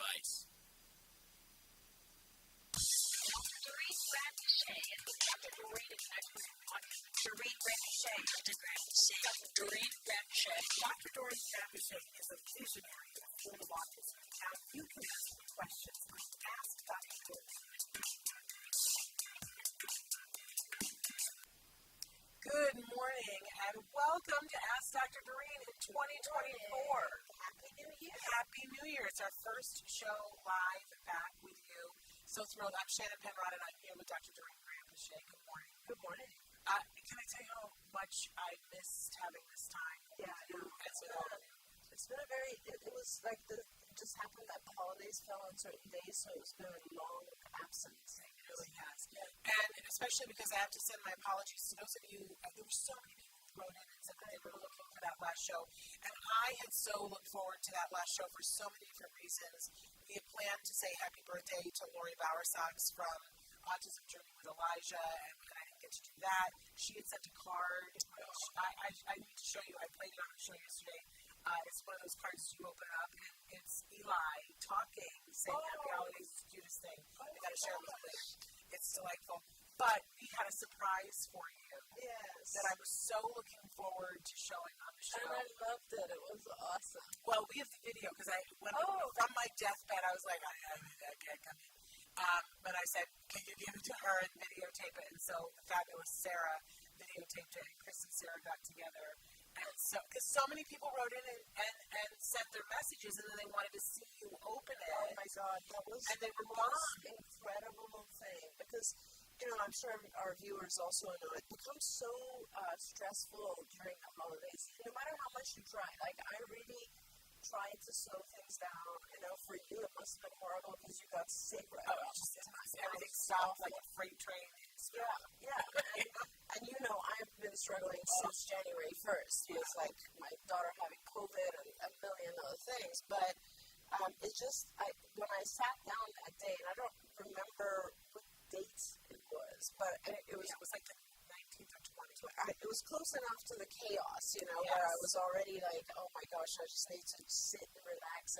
advice. Doreen Granpeesheh and Dr. Doreen is an expert in autism. Doreen Granpeesheh. Dr. Granpeesheh. Dr. Doreen Granpeesheh. Dr. Doreen Granpeesheh is a visionary in the field of autism. Now you can ask me questions on Ask Dr. Doreen. Good morning and welcome to Ask Dr. Doreen in 2024. Happy New Year. Happy New Year. It's our first show live back with you. So thrilled. I'm Shannon Penrod and I'm here with Dr. Doreen Granpeesheh. Good morning. Good morning. Can I tell you how much I missed having this time? It's been a very, it was like just happened that the holidays fell on certain days, so it's been a long absence. It really has. Yeah. And especially because I have to send my apologies to those of you, there were so many people who wrote in and said that they were looking for that last show. And I had so looked forward to that last show for so many different reasons. We had planned to say happy birthday to Lori Bowersox from Autism Journey with Elijah, and I didn't get to do that. She had sent a card, which I need to show you. I played it on the show yesterday. It's one of those cards you open up, and it's Eli talking, saying happy holidays, it's the cutest thing. I got to share it with you later. It's delightful. But we had a surprise for you. Yes. That I was so looking forward to showing on the show. And I loved it. It was awesome. Well, we have the video, because from my deathbed, I was like, I can't come in. But I said, can you give it to her and videotape it? And so the fabulous Sarah videotaped it, and Chris and Sarah got together. And so, because so many people wrote in and sent their messages, and then they wanted to see you open it. Oh my God, that was the most incredible thing. Because, I'm sure our viewers also know it becomes so stressful during the holidays. No matter how much you try, like I really tried to slow things down. For you it must have been horrible because you got sick right away. Everything stopped like a freight train. Yeah. And I've been struggling since January 1st. It was like my daughter having COVID and a million other things. But it's just, when I sat down that day, and I don't remember what date it was, but it was like the 19th or 20th. It was close enough to the chaos, where I was already like, oh my gosh, I just need to sit and relax.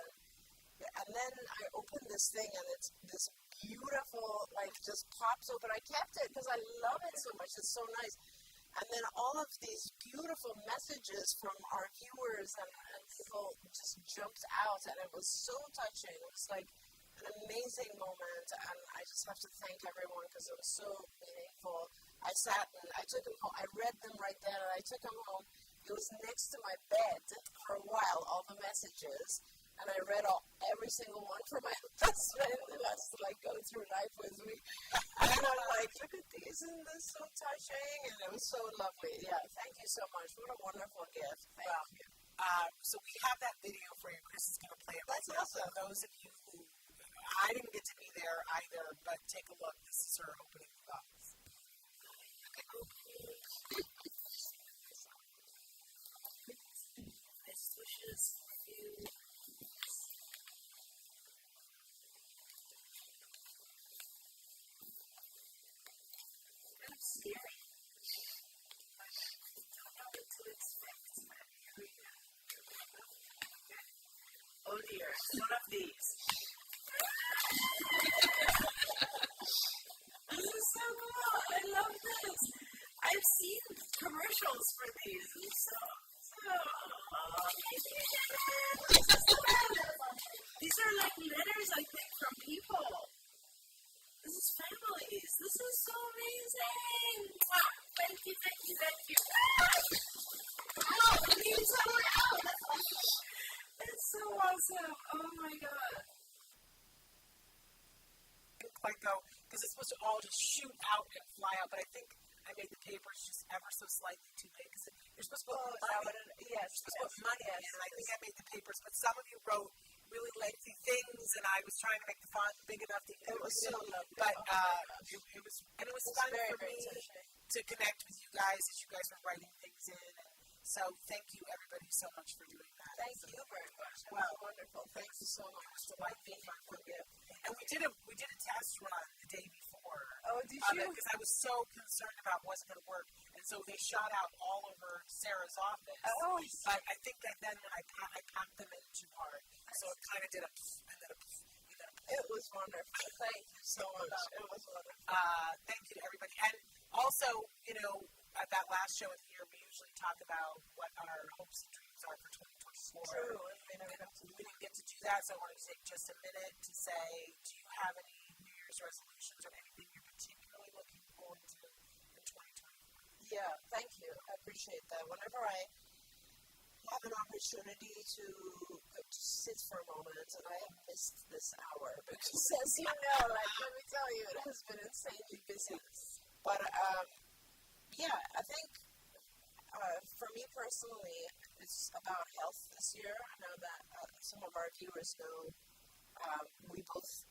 And then I opened this thing, and it's this beautiful, just pops open. I kept it because I love it so much. It's so nice. And then all of these beautiful messages from our viewers and people just jumped out, and it was so touching. It was like an amazing moment, and I just have to thank everyone because it was so meaningful. I sat and I took them home. I read them right then, and I took them home. It was next to my bed for a while, all the messages. And I read every single one for my husband who has to go through life with me. And I'm like, look at these, isn't this so touching? And it was so lovely. Yeah, thank you so much. What a wonderful gift. Thank you. So we have that video for you. Chris is going to play it right now. Awesome. So those of you who, I didn't get to be there either, but take a look. This is her opening thoughts. Best wishes for you. Scary. I don't know what to expect. Here we go. Oh dear, one of these. This is so cool. I love this. I've seen commercials for these. These are like letters, I think, from people. This is families. This is so amazing. Wow. Thank you. Wow, it means so loud. It's so awesome. Oh my God. Because it's supposed to all just shoot out and fly out, but I think I made the papers just ever so slightly too big because you're supposed to put money. You're supposed to put money in, and I think I made the papers, but some of you wrote really lengthy things, and I was trying to make the font big enough that you could read it. So lovely. But it was fun very, for me to connect with you guys as you guys were writing things in. So thank you everybody so much for doing that. Thank you very much. Wow, wonderful. Thank you so much. It was delightful for you. And we did a test run the day before. Oh, did you? Because I was so concerned about what was going to work, and so they shot out all over Sarah's office. Oh, but I think that then when I packed them in too hard, so it kind of did a and then a. It was wonderful. Thank you so much. It was wonderful. Thank you to everybody. And also, at that last show of the year, we usually talk about what our hopes and dreams are for 2024. True, and we never got to do We didn't get to do that, so I wanted to take just a minute to say, do you have any New Year's resolutions or anything you're particularly looking forward to in 2024? Yeah, thank you. I appreciate that. Whenever I have an opportunity to sit for a moment, and I have missed this hour because, as you know, let me tell you, it has been insanely busy. But I think for me personally, it's about health this year. I know that some of our viewers know we both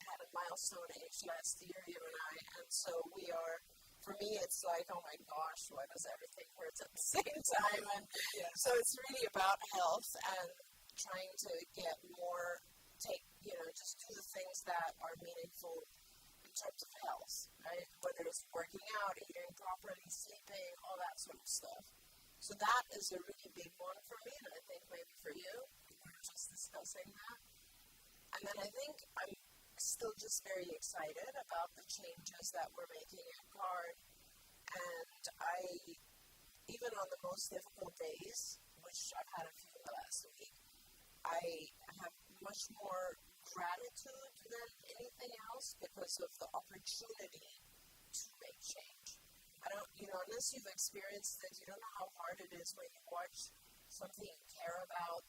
had a milestone age last year, you and I, and so we are. For me, it's like, oh my gosh, why does everything hurt at the same time? And so it's really about health and trying to get more, just do the things that are meaningful in terms of health, right? Whether it's working out, eating properly, sleeping, all that sort of stuff. So that is a really big one for me, and I think maybe for you. We were just discussing that. And then I think I'm still just very excited about the changes that we're making at CARD. And even on the most difficult days, which I've had a few in the last week, I have much more gratitude than anything else because of the opportunity to make change. I don't, unless you've experienced it, you don't know how hard it is when you watch something you care about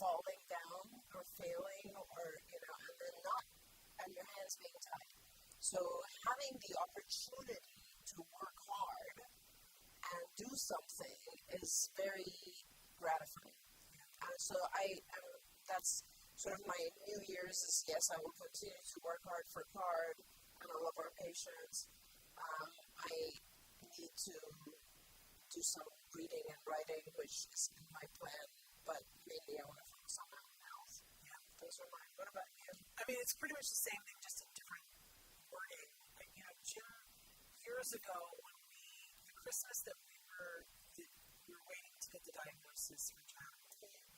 falling down or failing and your hands being tied. So having the opportunity to work hard and do something is very gratifying. And so that's sort of my New Year's is, yes, I will continue to work hard for CARD and all of our patients. I need to do some reading and writing, which is in my plan, but mainly I want to focus on my own health. Yeah, those are mine. What about you? I mean, it's pretty much the same thing, just in different wording. Like, Jim, years ago, when the Christmas that we were waiting to get the diagnosis for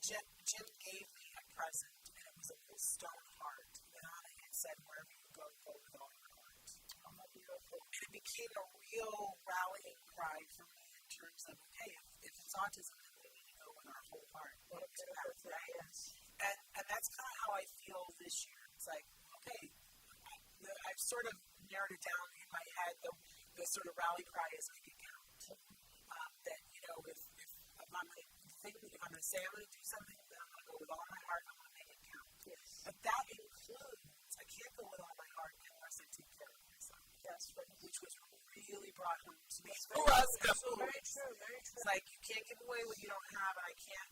Jim gave me a present, and it was a little stone heart, and on it it said, wherever you go with all your heart. Oh, beautiful. And it became a real rallying cry for me in terms of, okay, if it's autism, then we need to go with our whole heart. What a beautiful thing, right? Yes. And that's kind of how I feel this year. It's like, okay, I've sort of narrowed it down in my head. The sort of rally cry is make it count. That, if I'm going to say I'm going to do something, then I'm going to go with all my heart, I'm going to make it count. Yes. But that includes, I can't go with all my heart unless I take care of myself. Yes, right. Which was really brought home to me. So very true, very true. It's like, you can't give away what you don't have, and I can't,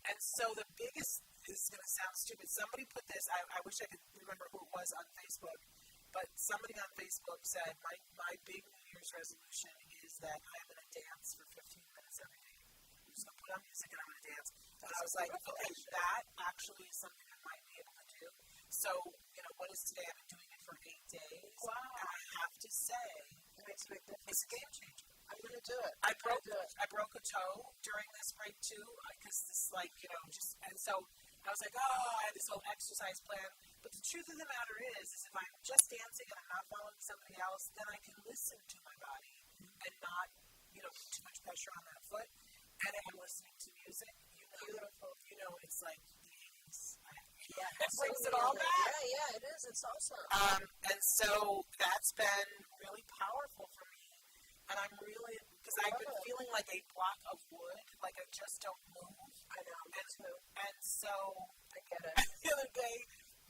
and so the biggest, this is going to sound stupid, somebody put this, I wish I could remember who it was on Facebook, but somebody on Facebook said, my big New Year's resolution is that I'm going to dance for 15 minutes every day. I'm just going to put on music and I'm going to dance. And I was like, okay, that actually is something I might be able to do. So, what is today? I've been doing it for 8 days. Wow. And I have to say, it makes a big difference. It's a game changer. I'm going to do it. I broke a toe during this break too, because this and so I was like, I had this whole exercise plan. But the truth of the matter is if I'm just dancing and I'm not following somebody else, then I can listen to my body and not, put too much pressure on that foot. And I'm listening to music. Beautiful. It's like the 80s. Yeah, it brings it all back. Yeah, it is. It's awesome. And so that's been really powerful for me. And I'm really, because I've been feeling like a block of wood, like I just don't move. I know, me too. And so, I get it. The other day,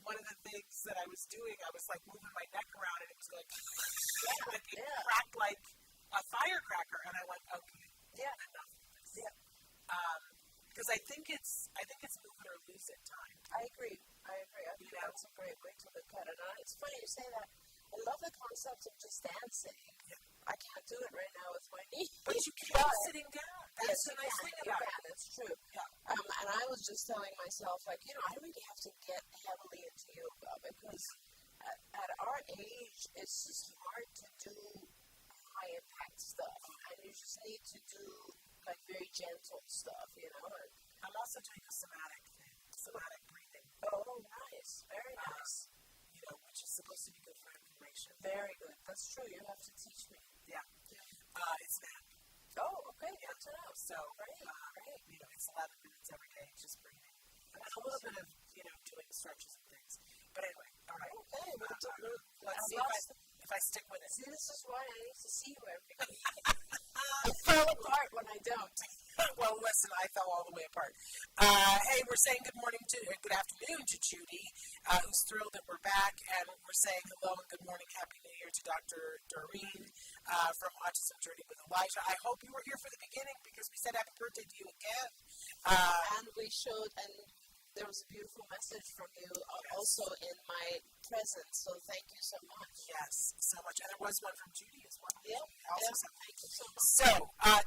one of the things that I was doing, I was like moving my neck around and it was going, it cracked like a firecracker. And I went, okay, enough of this. Yeah. Because I think it's move it or lose it time. I agree. I think that's a great way to look at it. And it's funny you say that. I love the concept of just dancing. Yeah. I can't do it right now with my knee. But you can sitting down. That's the nice thing about it. It's true. Yeah. And I was just telling myself, I really have to get heavily into yoga because at our age, it's just hard to do high impact stuff. And you just need to do very gentle stuff, And I'm also doing a somatic thing, somatic breathing. Oh, nice. Very nice. Which is supposed to be good for inflammation. Very good. That's true. You have to teach me. Yeah. It's that. Oh, okay. Good to know. So, great. It's 11 minutes every day, just breathing. And a little bit of, doing stretches and things. But anyway, all right. Okay. Let's see if I stick with it. See, this is why I need to see you every week. I fall apart when I don't. Well, listen, I fell all the way apart. Hey, we're saying good afternoon to Judy, who's thrilled that we're back, and we're saying hello and good morning, happy New Year to Dr. Doreen from Autism Journey with Elijah. I hope you were here for the beginning because we said happy birthday to you again. And we showed, and there was a beautiful message from you also in my presence, so thank you so much. Yes, so much. And there was one from Judy as well. Yep. Thank you so much. So,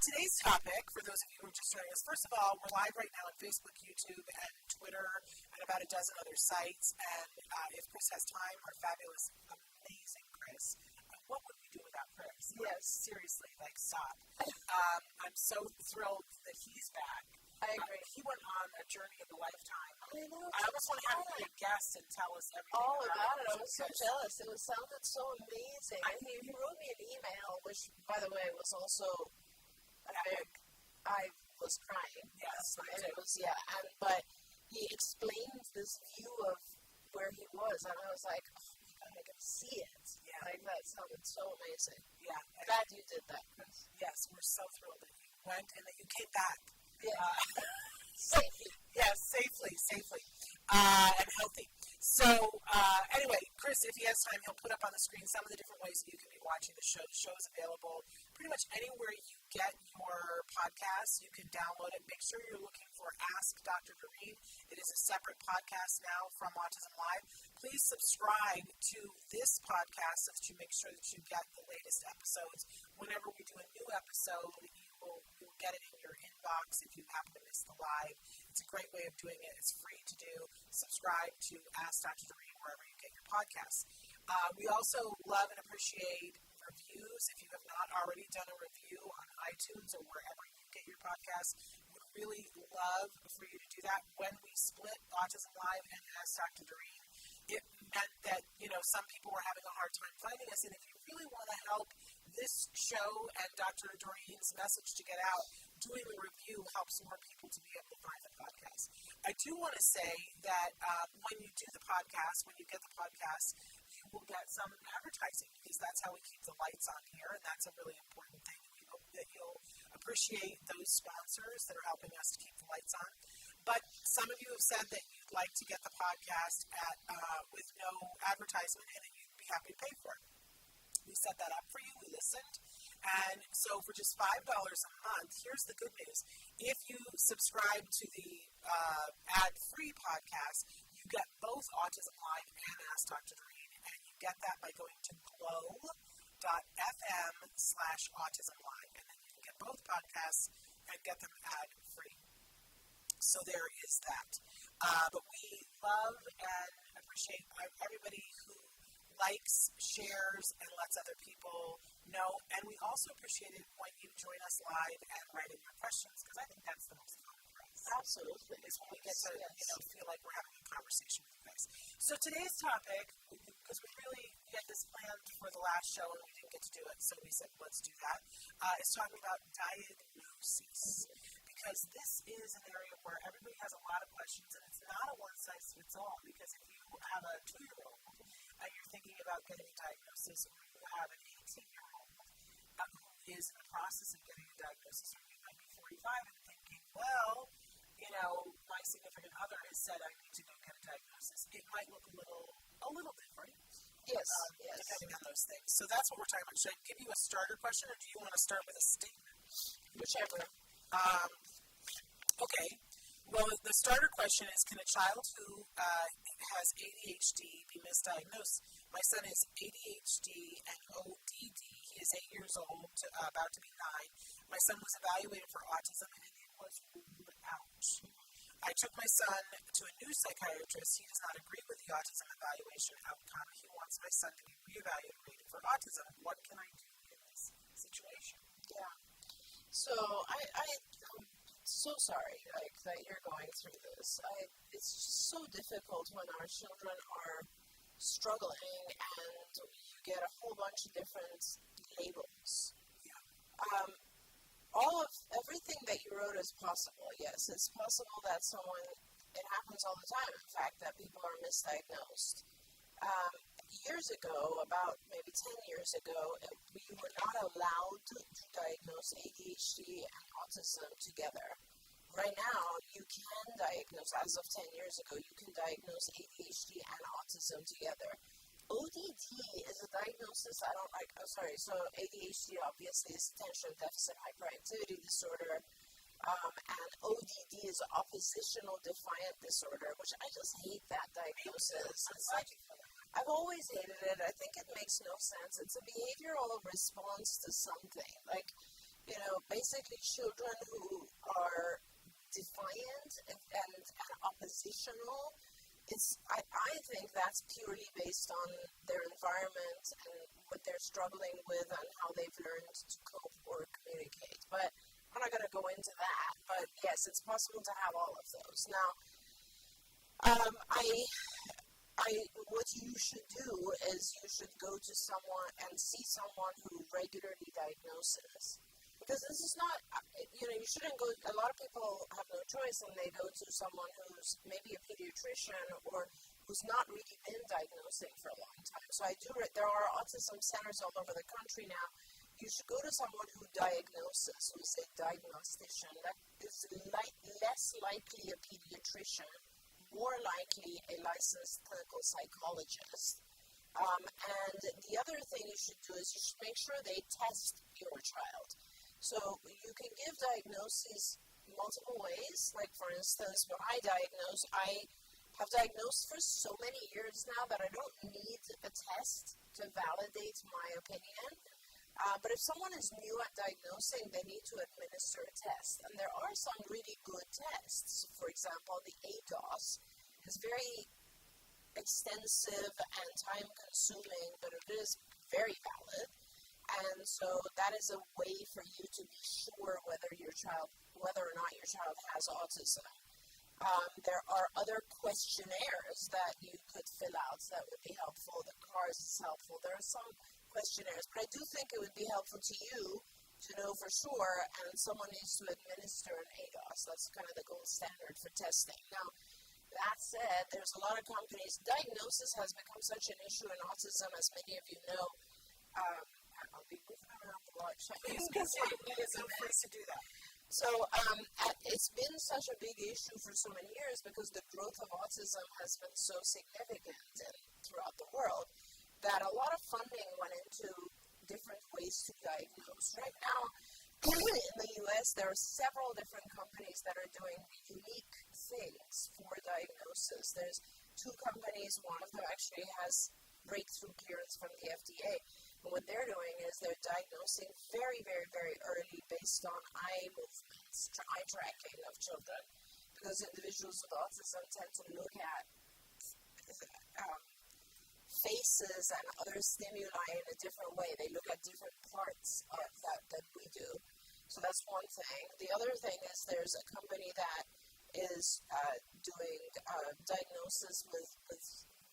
today's topic, for those of you who are just joining us, first of all, we're live right now on Facebook, YouTube, and Twitter, and about a dozen other sites. And if Chris has time, our fabulous, amazing Chris, what would we do without Chris? Yes. Seriously, stop. I'm so thrilled that he's back. I agree. He went on a journey of a lifetime. I know. I almost want to have him be a guest and tell us everything all about it. I was so because jealous. It sounded so amazing. And he wrote me an email, which, by the way, was also I was crying. Yes, and it was but he explained this view of where he was, and I was like, oh my God, I can see it. Yeah. That sounded so amazing. Yeah. Glad you did that, Chris. Yes, we're so thrilled that you went and that you came back. Yeah. Safely. Yes, safely, and healthy. So, anyway, Chris, if he has time, he'll put up on the screen some of the different ways that you can be watching the show. The show is available pretty much anywhere you get your podcasts. You can download it. Make sure you're looking for Ask Dr. Doreen. It is a separate podcast now from Autism Live. Please subscribe to this podcast so that you make sure that you get the latest episodes. Whenever we do a new episode, you'll get it in your inbox if you happen to miss the live. It's a great way of doing it. It's free to do. Subscribe to Ask Dr. Doreen wherever you get your podcasts. We also love and appreciate reviews. If you have not already done a review on iTunes or wherever you get your podcasts, we would really love for you to do that. When we split Autism Live and Ask Dr. Doreen, it meant that, some people were having a hard time finding us, and if you really want to help this show and Dr. Doreen's message to get out, doing a review helps more people to be able to find the podcast. I do want to say that when you do the podcast, when you get the podcast, you will get some advertising because that's how we keep the lights on here, and that's a really important thing. We hope that you'll appreciate those sponsors that are helping us to keep the lights on. But some of you have said that you'd like to get the podcast with no advertisement and that you'd be happy to pay for it. We set that up for you. We listened. And so for just $5 a month, here's the good news. If you subscribe to the ad-free podcast, you get both Autism Live and Ask Dr. Doreen. And you get that by going to glow.fm/autismlive. And then you can get both podcasts and get them ad-free. So there is that. But we love and appreciate everybody who likes, shares, and lets other people know. And we also appreciate it when you join us live and write in your questions, because I think that's the most fun for us. Absolutely. Is when we get to feel like we're having a conversation with you guys. So today's topic, because we had this planned for the last show and we didn't get to do it, so we said let's do that, is talking about diagnosis. Because this is an area where everybody has a lot of questions, and it's not a one-size-fits-all. Because if you have a 2-year-old and you're thinking about getting a diagnosis, or you have an 18-year-old who is in the process of getting a diagnosis, or you might be 45 and thinking, well, my significant other has said I need to go get a diagnosis, it might look a little different. Yes. Depending on those things. So that's what we're talking about. Should I give you a starter question, or do you want to start with a statement? Whichever. Okay. Well, the starter question is, can a child who has ADHD be misdiagnosed? My son is ADHD and ODD. He is 8 years old, about to be 9. My son was evaluated for autism, and it was ruled out. I took my son to a new psychiatrist. He does not agree with the autism evaluation outcome. He wants my son to be reevaluated for autism. What can I do in this situation? Yeah. So I'm so sorry that you're going through this. it's just so difficult when our children are struggling and you get a whole bunch of different labels. Everything that you wrote is possible. Yes, it's possible that it happens all the time, in fact, that people are misdiagnosed. Years ago, about maybe 10 years ago, we were not allowed to diagnose ADHD and autism together. Right now, you can diagnose, as of 10 years ago, you can diagnose ADHD and autism together. ODD is a diagnosis so ADHD obviously is attention deficit hyperactivity disorder, and ODD is oppositional defiant disorder, which I just hate that diagnosis. It's like, I've always hated it. I think it makes no sense. It's a behavioral response to something. Like, basically children who are defiant and oppositional, I think that's purely based on their environment and what they're struggling with and how they've learned to cope or communicate. But I'm not going to go into that. But yes, it's possible to have all of those. Now, what you should do is you should go to someone and see someone who regularly diagnoses. Because this is not, you shouldn't go, a lot of people have no choice and they go to someone who's maybe a pediatrician or who's not really been diagnosing for a long time. So there are autism centers all over the country now. You should go to someone who diagnoses, who's a diagnostician. That is less likely a pediatrician, more likely a licensed clinical psychologist. And the other thing you should do is you should make sure they test your child. So you can give diagnoses multiple ways. Like, for instance, when I diagnose, I have diagnosed for so many years now that I don't need a test to validate my opinion. But if someone is new at diagnosing, they need to administer a test. And there are some really good tests. For example, the ADOS is very extensive and time-consuming, but it is very valid. And so that is a way for you to be sure whether or not your child has autism. There are other questionnaires that you could fill out that would be helpful. The CARS is helpful. There are some questionnaires, but I do think it would be helpful to you to know for sure, and someone needs to administer an ADOS. That's kind of the gold standard for testing. Now, that said, there's a lot of companies. Diagnosis has become such an issue in autism, as many of you know. I'll be moving around the lot. Please feel free to do that. So it's been such a big issue for so many years because the growth of autism has been so significant throughout the world that a lot of funding went into different ways to diagnose. Right now, in the U.S., there are several different companies that are doing unique things for diagnosis. There's 2 companies. One of them actually has breakthrough clearance from the FDA. And what they're doing is they're diagnosing very, very, very early based on eye movements, eye tracking of children. Because individuals with autism tend to look at faces and other stimuli in a different way. They look at different parts of that we do. So that's one thing. The other thing is there's a company that is doing diagnosis with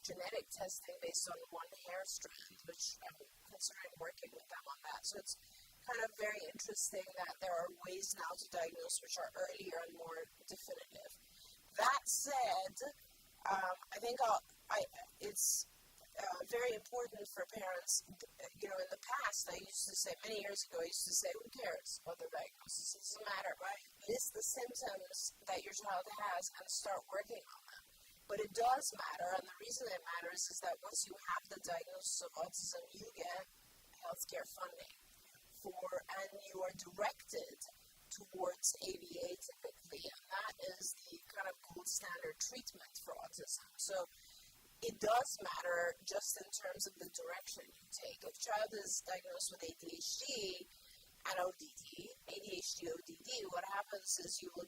genetic testing based on one hair strand, which I'm considering working with them on that. So it's kind of very interesting that there are ways now to diagnose which are earlier and more definitive. That said, I think it's very important for parents. In the past, I used to say, many years ago, I used to say, who cares about the diagnosis? It doesn't matter, right? List the symptoms that your child has and start working on them. But it does matter, and the reason it matters is that once you have the diagnosis of autism, you get healthcare funding and you are directed towards ABA typically, and that is the kind of gold standard treatment for autism. So it does matter just in terms of the direction you take. If a child is diagnosed with ADHD and ADHD, ODD, what happens is you will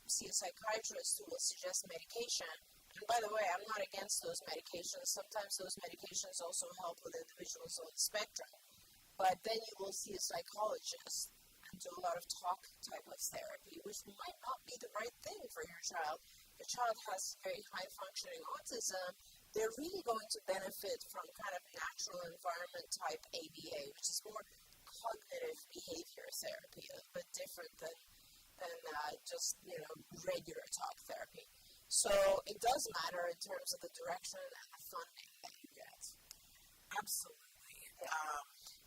see a psychiatrist who will suggest medication. And by the way, I'm not against those medications. Sometimes those medications also help with individuals on the spectrum. But then you will see a psychologist and do a lot of talk type of therapy, which might not be the right thing for your child a child has very high functioning autism, they're really going to benefit from kind of natural environment type ABA, which is more cognitive behavior therapy, a bit different than just regular talk therapy. So it does matter in terms of the direction and the funding that you get. Absolutely.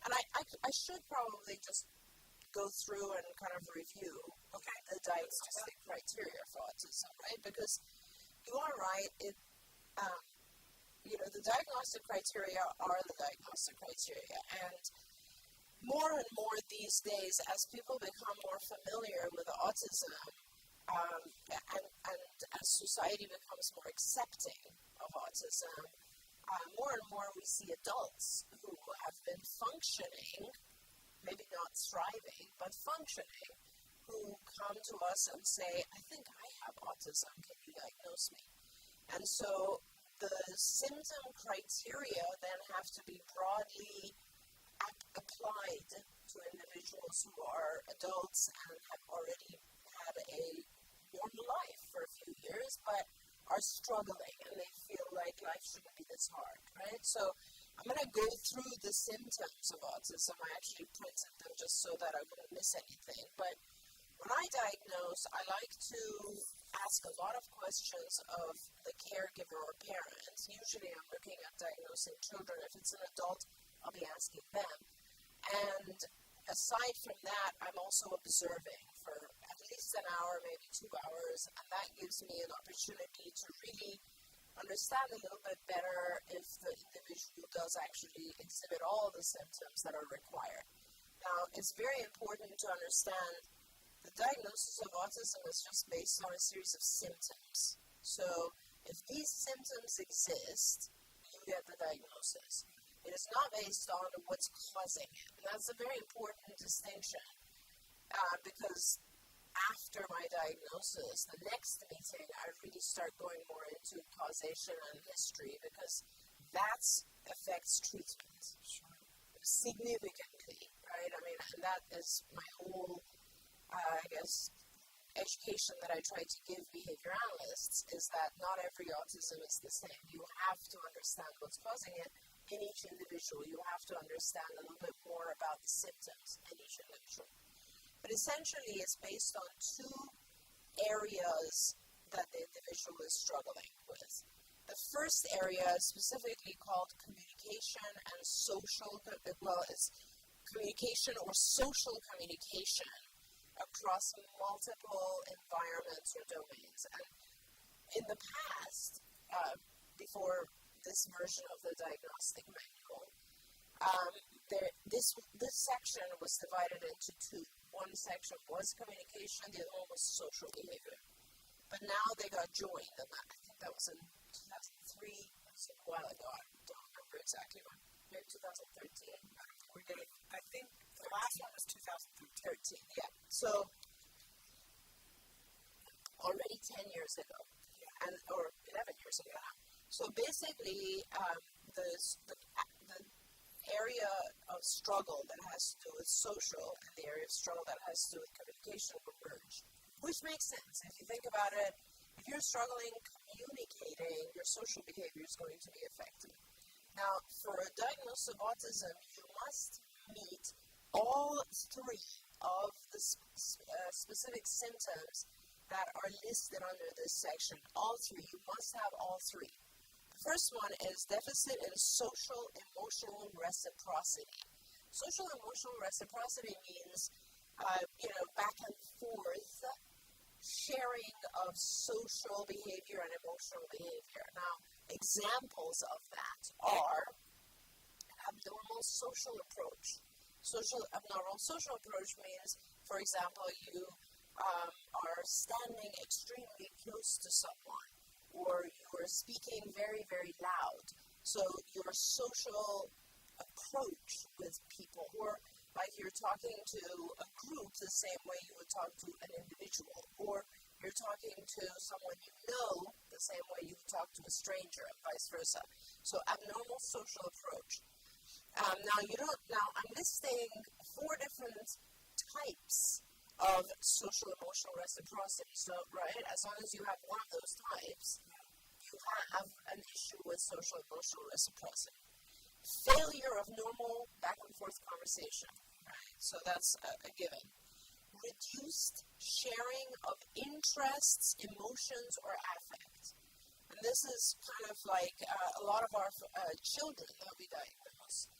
And I should probably just go through and kind of review the diagnostic criteria for autism, right? Because you are right. The diagnostic criteria are the diagnostic criteria, and more these days, as people become more familiar with autism, and as society becomes more accepting of autism, more and more we see adults who have been functioning, maybe not thriving, but functioning, who come to us and say, I think I have autism, can you diagnose me? And so the symptom criteria then have to be broadly applied to individuals who are adults and have already had a normal life for a few years, but are struggling and they feel like life shouldn't be this hard, right? So I'm going to go through the symptoms of autism. I actually printed them just so that I wouldn't miss anything. But when I diagnose, I like to ask a lot of questions of the caregiver or parent. Usually I'm looking at diagnosing children. If it's an adult, I'll be asking them. And aside from that, I'm also observing for at least an hour, maybe 2 hours, and that gives me an opportunity to really understand a little bit better if the individual does actually exhibit all the symptoms that are required. Now, it's very important to understand the diagnosis of autism is just based on a series of symptoms. So, if these symptoms exist, you get the diagnosis. It is not based on what's causing it. And that's a very important distinction because after my diagnosis, the next meeting, I really start going more into causation and history because that affects treatment significantly, right? I mean, and that is my whole, education that I try to give behavior analysts is that not every autism is the same. You have to understand what's causing it in each individual. You have to understand a little bit more about the symptoms in each individual. But essentially, it's based on two areas that the individual is struggling with. The first area is specifically called communication and social, it's communication or social communication across multiple environments or domains. And in the past, before this version of the diagnostic manual, this section was divided into two. One section was communication, the other one was social behavior. But now they got joined, and I think that was in 2003, that's a while ago, I don't remember exactly when, maybe 2013. I think the last one was 2013. Yeah. So, already 10 years ago, or 11 years ago now. So basically, the area of struggle that has to do with social and the area of struggle that has to do with communication will merge, which makes sense. If you think about it, if you're struggling communicating, your social behavior is going to be affected. Now, for a diagnosis of autism, you must meet all three of the specific symptoms that are listed under this section. All three. You must have all three. The first one is deficit in social emotional reciprocity. Social emotional reciprocity means, back and forth sharing of social behavior and emotional behavior. Now, examples of that are abnormal social approach. Abnormal social approach means, for example, you are standing extremely close to someone, or you are speaking very, very loud. So your social approach with people, or like you're talking to a group the same way you would talk to an individual, or you're talking to someone you know the same way you would talk to a stranger, and vice versa. So abnormal social approach. Now I'm listing 4 different types of social emotional reciprocity. So, right, as long as you have one of those types, you have an issue with social emotional reciprocity. Failure of normal back and forth conversation. Right? So that's a given. Reduced sharing of interests, emotions, or affect. And this is kind of like a lot of our children that we diagnose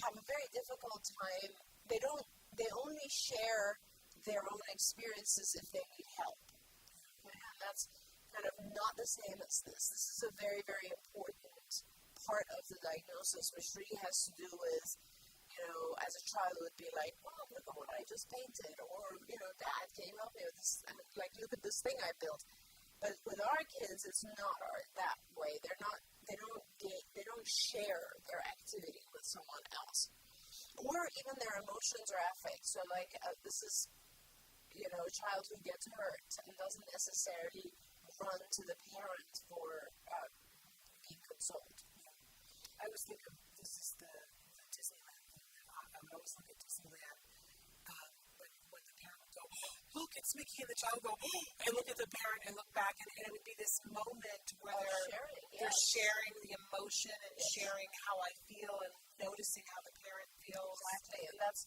have a very difficult time. They only share their own experiences if they need help. And that's kind of not the same as this. This is a very, very important part of the diagnosis, which really has to do with, as a child it would be like, Mom, look at what I just painted, or, Dad, can you help me with this? And like, look at this thing I built. But with our kids, it's not that way. They don't share their activity with someone else, or even their emotions or affects. So like, this is, a child who gets hurt and doesn't necessarily run to the parent for being consoled. I was thinking, this is the Disneyland thing. I would always look at Disneyland when the parent would go, look, it's Mickey, and the child would go, and look at the parent and look back, and it would be this moment where they're sharing the emotion and sharing how I feel and noticing how the parent feels. Exactly, and that's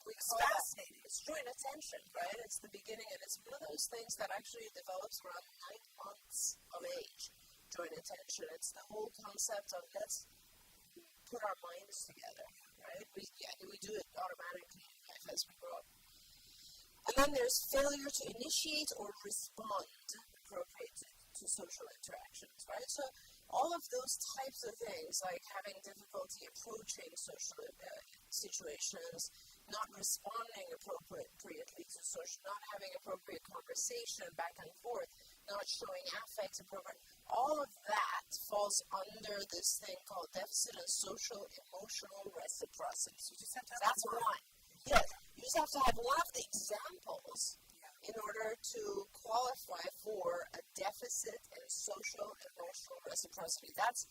fascinating. It's joint attention, right? It's the beginning, and it's one of those things that actually develops around 9 months of age. Joint attention. It's the whole concept of let's put our minds together, right? We do it automatically in life as we grow up. And then there's failure to initiate or respond appropriate to social interactions, right? So all of those types of things, like having difficulty approaching social situations, not responding appropriately to social, not having appropriate conversation back and forth, not showing affect appropriately, all of that falls under this thing called deficit in social emotional reciprocity. So you just have to have that's one. Yes, you just have to have one of the examples in order to qualify for a deficit in social emotional reciprocity. That's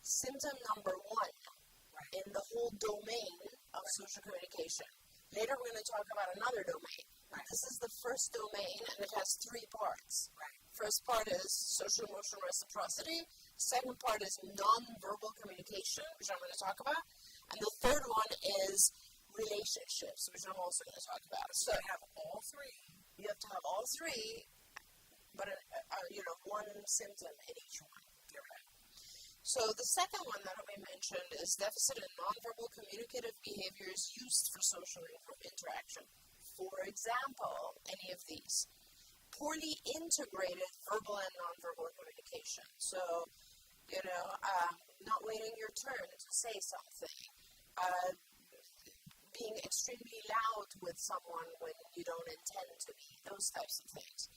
symptom number 1 in the whole domain of social communication. Later we're going to talk about another domain. This is the first domain, and it has 3 parts. First part is social emotional reciprocity. Second part is non-verbal communication, which I'm going to talk about. And the third one is relationships, which I'm also going to talk about. So you have all 3. You have to have all 3, but one symptom in each one. So the second one that we mentioned is deficit in nonverbal communicative behaviors used for social interaction. For example, any of these. Poorly integrated verbal and nonverbal communication. So, not waiting your turn to say something. Being extremely loud with someone when you don't intend to be. Those types of things.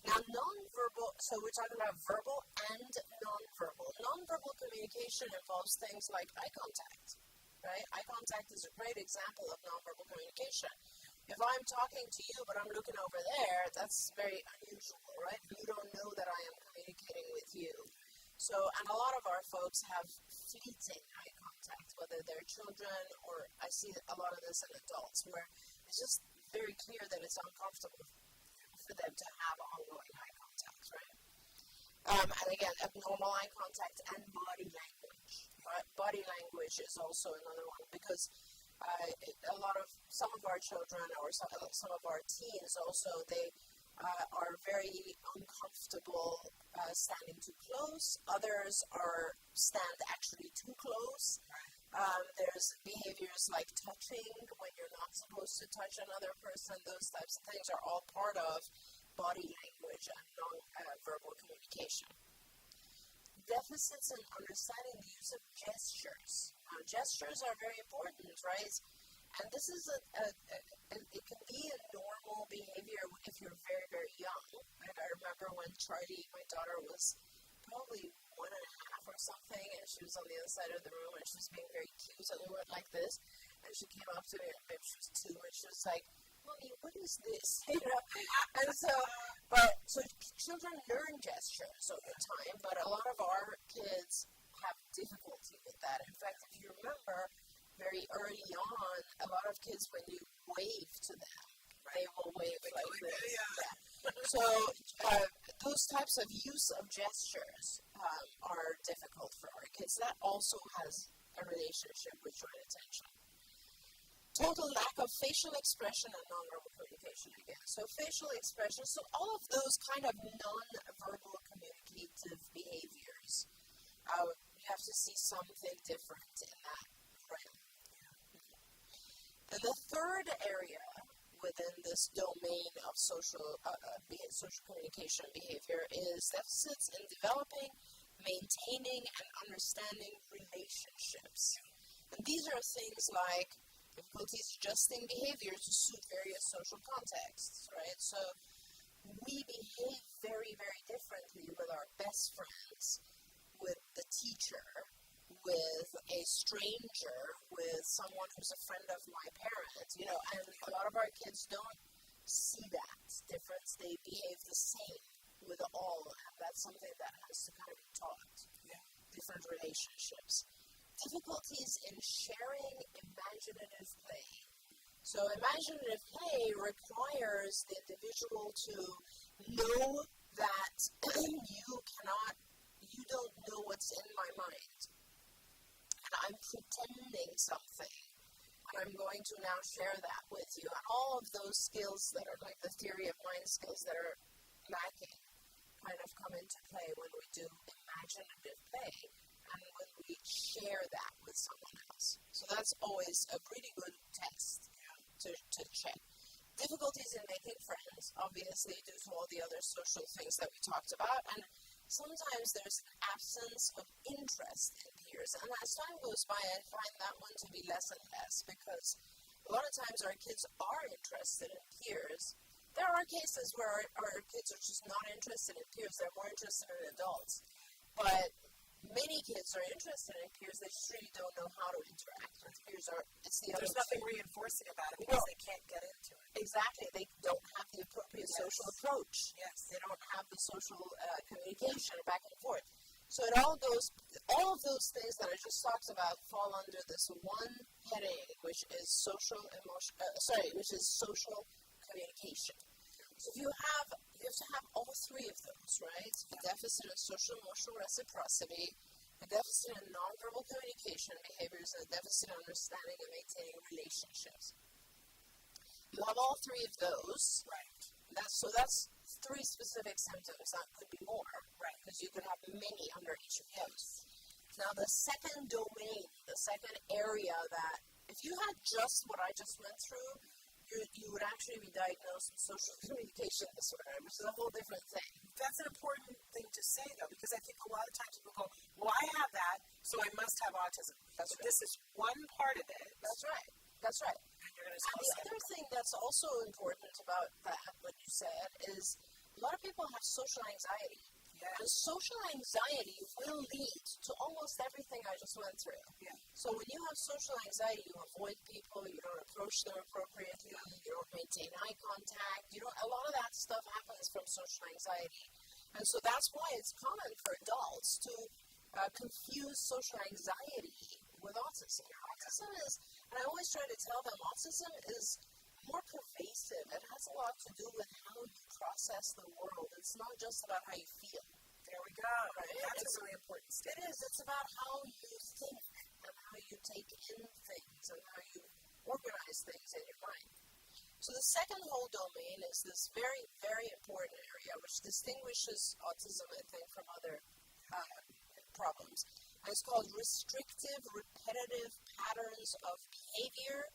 Now, nonverbal, so we're talking about verbal and nonverbal. Nonverbal communication involves things like eye contact, right? Eye contact is a great example of nonverbal communication. If I'm talking to you, but I'm looking over there, that's very unusual, right? You don't know that I am communicating with you. So, and a lot of our folks have fleeting eye contact, whether they're children or I see a lot of this in adults, where it's just very clear that it's uncomfortable for them to have ongoing eye contact, right? And again, abnormal eye contact and body language. Right? Body language is also another one because some of our children or some of our teens also, they are very uncomfortable standing too close. Others stand actually too close. There's behaviors like touching when you're not supposed to touch another person. Those types of things are all part of body language and non-verbal communication. Deficits in understanding the use of gestures. Now, gestures are very important, right? And this is it can be a normal behavior if you're very, very young. Right? I remember when Charlie, my daughter, was probably 1.5 or something, and she was on the other side of the room, and she was being very cute, and we went like this, and she came up to me, and maybe she was 2, and she was like, Mommy, what is this? And so children learn gestures over time, but a lot of our kids have difficulty with that. In fact, if you remember, very early on, a lot of kids, when you wave to them, they will So those types of use of gestures are difficult for our kids. That also has a relationship with joint attention. Total lack of facial expression and nonverbal communication again. So facial expression, so all of those kind of non-verbal communicative behaviors, you have to see something different in that realm. And the third area within this domain of social communication behavior is deficits in developing, maintaining, and understanding relationships. And these are things like difficulties adjusting behavior to suit various social contexts, right? So we behave very, very differently with our best friends, with the teacher, with a stranger, with someone who's a friend of my parents, and a lot of our kids don't see that difference. They behave the same with all, and that's something that has to kind of be taught. Different relationships. Difficulties in sharing imaginative play. So imaginative play requires the individual to know that you don't know what's in my mind. And I'm pretending something. And I'm going to now share that with you. And all of those skills that are like the theory of mind skills that are lacking kind of come into play when we do imaginative play. And when we share that with someone else. So that's always a pretty good test to check. Difficulties in making friends, obviously, due to all the other social things that we talked about. And sometimes there's an absence of interest in peers. And as time goes by, I find that one to be less and less because a lot of times our kids are interested in peers. There are cases where our kids are just not interested in peers. They're more interested in adults. But many kids are interested in peers, they just really don't know how to interact with peers. There's nothing reinforcing about it because they can't get into it. Exactly. They don't have the appropriate social approach. Yes. They don't have the social communication back and forth. So all of those things that I just talked about fall under this one heading, which is social communication. So you have to have all three of those, right? A deficit in social emotional reciprocity, a deficit in nonverbal communication behaviors, and a deficit in understanding and maintaining relationships. You have all three of those. Right. That's three specific symptoms. That could be more, right? Because you could have many under each of those. Now, the second domain, the second area that, if you had just what I just went through, you would actually be diagnosed with social communication disorder, which is a whole different thing. That's an important thing to say, though, because I think a lot of times people go, well, I have that, so I must have autism. That's right. This is one part of it. That's right. That's right. And you're going to and the other thing that's also important about that, what you said, is a lot of people have social anxiety. Yes. And social anxiety will lead to almost everything I just went through. Yeah. So when you have social anxiety, you avoid people, you don't approach them appropriately, you don't maintain eye contact, a lot of that stuff happens from social anxiety. And so that's why it's common for adults to confuse social anxiety with autism. Autism is, and I always try to tell them, autism is more pervasive. It has a lot to do with how you process the world. It's not just about how you feel. There we go. Right? That's a really important step. It is. It's about how you think and how you take in things and how you organize things in your mind. So the second whole domain is this very, very important area which distinguishes autism, I think, from other problems. And it's called restrictive repetitive patterns of behavior,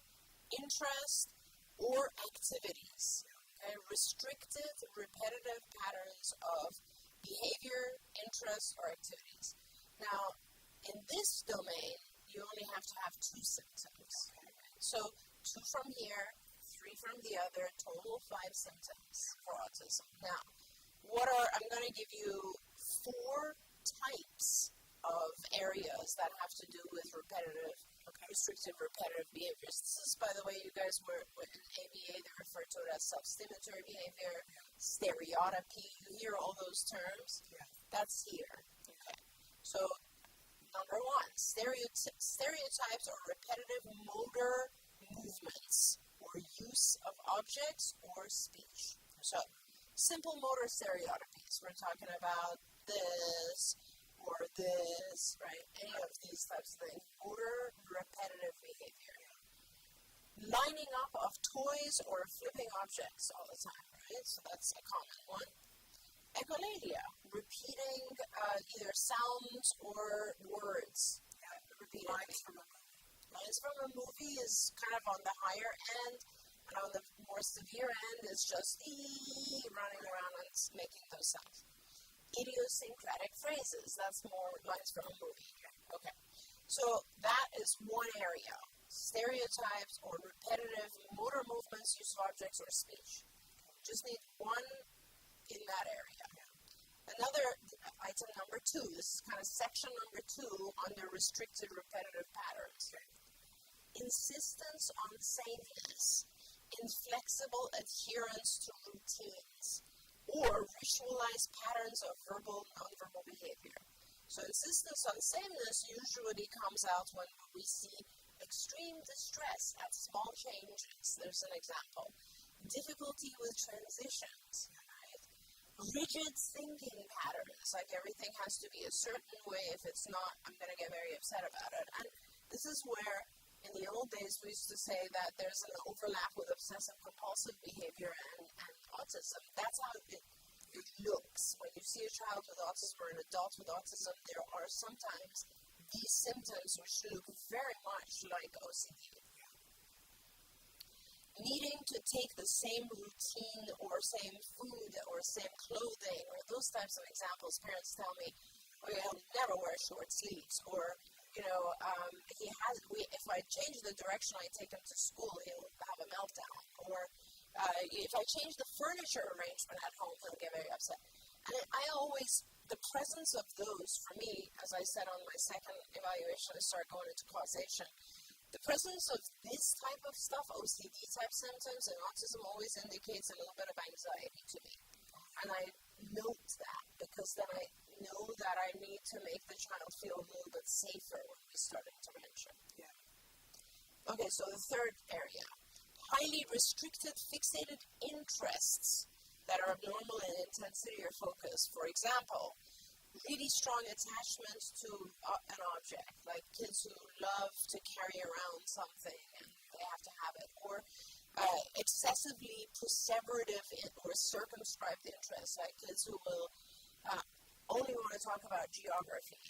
interest, or activities. Okay? Restricted repetitive patterns of behavior, interests, or activities. Now, in this domain, you only have to have two symptoms. So, 2 from here, 3 from the other, total 5 symptoms for autism. Now, I'm going to give you 4 types of areas that have to do with restrictive repetitive behaviors. This is, by the way, you guys were in ABA, they refer to it as self-stimulatory behavior, stereotypy. You hear all those terms? Yeah. That's here. Okay. So, number 1, stereotypes are repetitive motor movements or use of objects or speech. So, Simple motor stereotypies. We're talking about this or this, right? Any of these types of things. Motor repetitive behavior. Lining up of toys or flipping objects all the time, right? So that's a common one. Echolalia, repeating either sounds or words. Repeatedly. Lines from a movie is kind of on the higher end, and on the more severe end is just running around and making those sounds. Idiosyncratic phrases, that's more lines from a movie. Okay. So that is one area. Stereotypes or repetitive motor movements, use of objects, or speech. Just need one in that area. Another item number 2, this is kind of section number 2 under restricted repetitive patterns. Insistence on sameness, inflexible adherence to routines, or ritualized patterns of verbal, nonverbal behavior. So insistence on sameness usually comes out when we see extreme distress at small changes. There's an example. Difficulty with transitions. Rigid thinking patterns, like everything has to be a certain way. If it's not, I'm going to get very upset about it. And this is where, in the old days, we used to say that there's an overlap with obsessive-compulsive behavior and autism. That's how it looks. When you see a child with autism or an adult with autism, there are sometimes these symptoms which look very much like OCD. Needing to take the same routine or same food or same clothing or those types of examples, parents tell me, well, he'll never wear short sleeves, or, if I change the direction I take him to school, he'll have a meltdown, or if I change the furniture arrangement at home, he'll get very upset. And the presence of those, for me, as I said on my second evaluation, I start going into causation. The presence of this type of stuff, OCD-type symptoms, and autism always indicates a little bit of anxiety to me. And I note that because then I know that I need to make the child feel a little bit safer when we start intervention. Okay, so the third area. Highly restricted, fixated interests that are abnormal in intensity or focus. For example, really strong attachment to an object, like kids who love to carry around something and they have to have it, or excessively perseverative or circumscribed interests, like kids who will only want to talk about geography.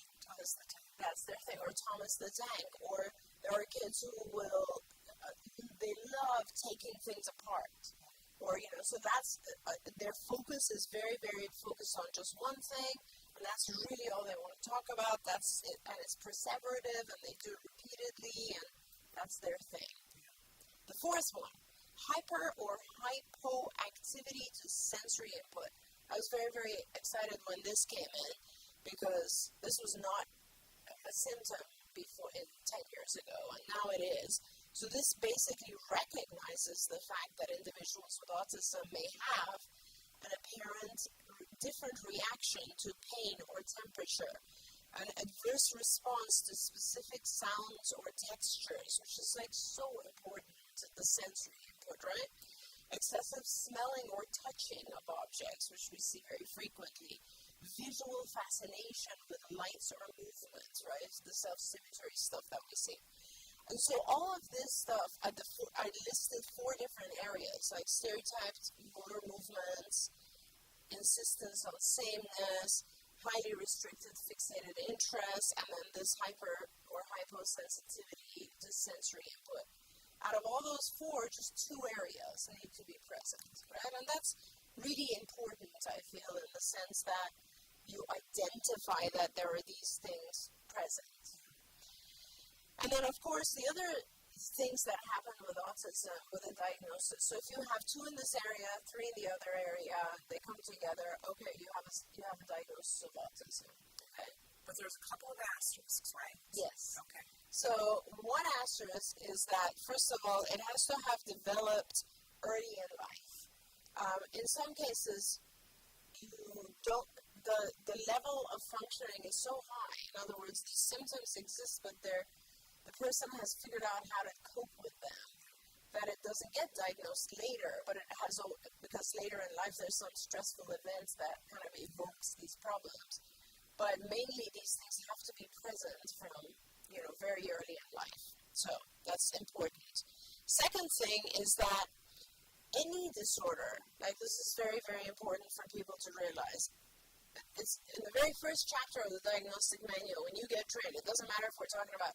That's their thing, or Thomas the Tank, or there are kids who will, they love taking things apart. Or, so that's, their focus is very, very focused on just one thing, and that's really all they want to talk about. That's it, and it's perseverative, and they do it repeatedly, and that's their thing. The fourth one, hyper or hypoactivity to sensory input. I was very, very excited when this came in, because this was not a symptom before 10 years ago, and now it is. So this basically recognizes the fact that individuals with autism may have an apparent different reaction to pain or temperature, an adverse response to specific sounds or textures, which is so important to the sensory input, right? Excessive smelling or touching of objects, which we see very frequently. Visual fascination with lights or movements, right? The self-stimulatory stuff that we see. And so all of this stuff, I listed 4 different areas, like stereotyped motor movements, insistence on sameness, highly restricted fixated interest, and then this hyper or hyposensitivity to sensory input. Out of all those 4, just 2 areas need to be present, right? And that's really important, I feel, in the sense that you identify that there are these things present. And then, of course, the other things that happen with autism, with a diagnosis. So if you have 2 in this area, 3 in the other area, they come together, okay, you have a diagnosis of autism, okay? But there's a couple of asterisks, right? Yes. Okay. So one asterisk is that, first of all, it has to have developed early in life. In some cases, the level of functioning is so high. In other words, these symptoms exist, but the person has figured out how to cope with them. that it doesn't get diagnosed later, but it has, because later in life there's some stressful events that kind of evokes these problems. But mainly these things have to be present from, very early in life. So that's important. Second thing is that any disorder, like this is very, very important for people to realize. It's in the very first chapter of the diagnostic manual, when you get trained, it doesn't matter if we're talking about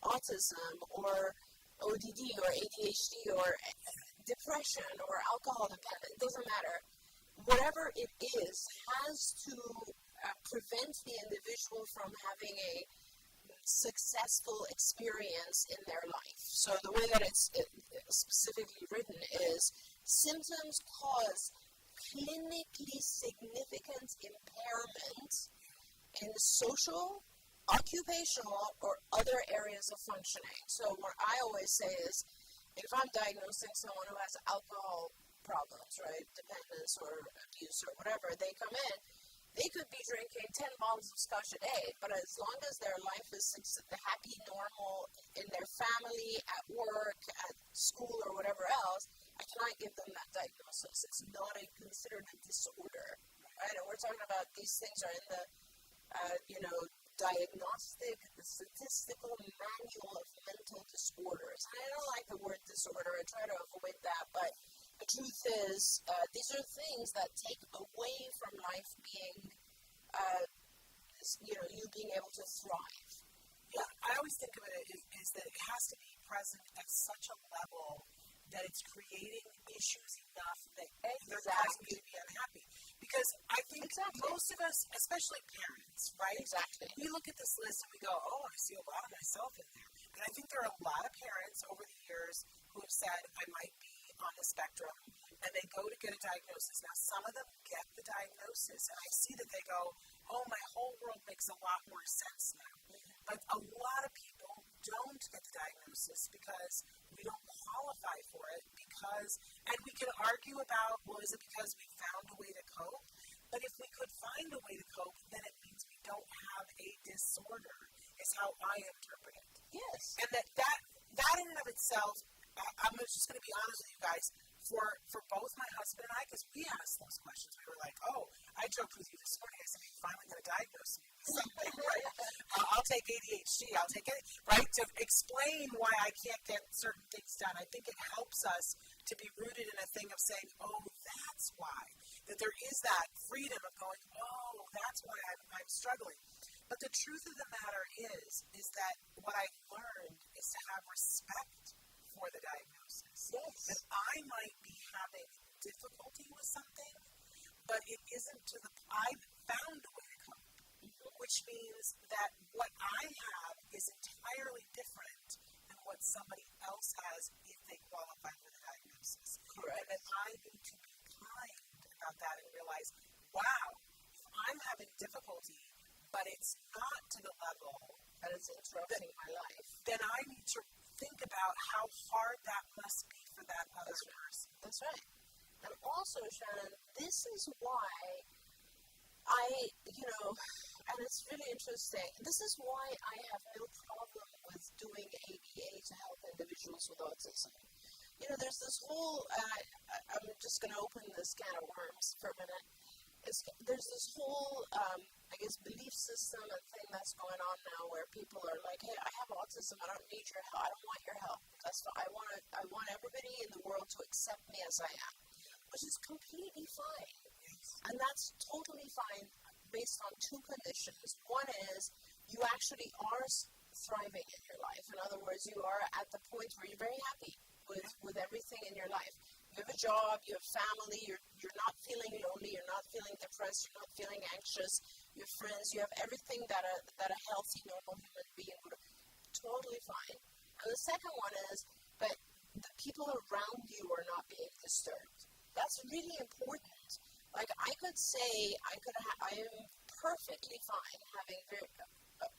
autism or ODD or ADHD or depression or alcohol dependence, it doesn't matter. Whatever it is has to prevent the individual from having a successful experience in their life. So the way that it's specifically written is symptoms cause clinically significant impairment in social, occupational, or other areas of functioning. So what I always say is, if I'm diagnosing someone who has alcohol problems, right, dependence or abuse or whatever, they come in, they could be drinking 10 bottles of scotch a day, but as long as their life is happy, normal, in their family, at work, at school, or whatever else, I cannot give them that diagnosis. It's not considered a disorder, right? And we're talking about these things are in the, diagnostic, the statistical manual of mental disorders. And I don't like the word disorder. I try to avoid that, but the truth is, these are things that take away from life being, you being able to thrive. Yeah, I always think of it is that it has to be present at such a level that it's creating issues enough that they're causing you to be unhappy. Because I think most of us, especially parents, right? Exactly. We look at this list and we go, oh, I see a lot of myself in there. And I think there are a lot of parents over the years who have said, I might be on the spectrum, and they go to get a diagnosis. Now, some of them get the diagnosis, and I see that they go, oh, my whole world makes a lot more sense now. But a lot of people don't get the diagnosis because we don't qualify for it and we can argue about, well, is it because we found a way to cope? But if we could find a way to cope, then it means we don't have a disorder, is how I interpret it. Yes. And that in and of itself, I'm just going to be honest with you guys, for both my husband and I, because we asked those questions, we were like, oh, I joked with you this morning, I said, you're finally going to diagnose me with something, right? I'll take ADHD, I'll take it, right? To explain why I can't get certain things done. I think it helps us to be rooted in a thing of saying, oh, that's why. That there is that freedom of going, oh, that's why I'm struggling. But the truth of the matter is that what I've learned is to have respect for the diagnosis. Yes. That I might be having difficulty with something, but it isn't I've found a way to cope, which means that what I have is entirely different than what somebody else has if they qualify for the diagnosis. Correct. And that I need to be kind about that and realize, wow, if I'm having difficulty, but it's not to the level that it's interrupting my life, then I need to think about how hard that must be for that other person. That's right. And also, Shannon, this is why and it's really interesting, this is why I have no problem with doing ABA to help individuals with autism. There's this whole, I'm just going to open this can of worms for a minute. There's this whole, belief system and thing that's going on now where people are like, hey, I have autism, I don't need your help, I don't want your help. I want everybody in the world to accept me as I am, which is completely fine. And that's totally fine based on two conditions. One is you actually are thriving in your life. In other words, you are at the point where you're very happy with everything in your life. You have a job, you have family, you're not feeling lonely, you're not feeling depressed, you're not feeling anxious, you have friends, you have everything that a healthy, normal human being would have. Totally fine. And the second one is that the people around you are not being disturbed. That's really important. Like I could say, I am perfectly fine having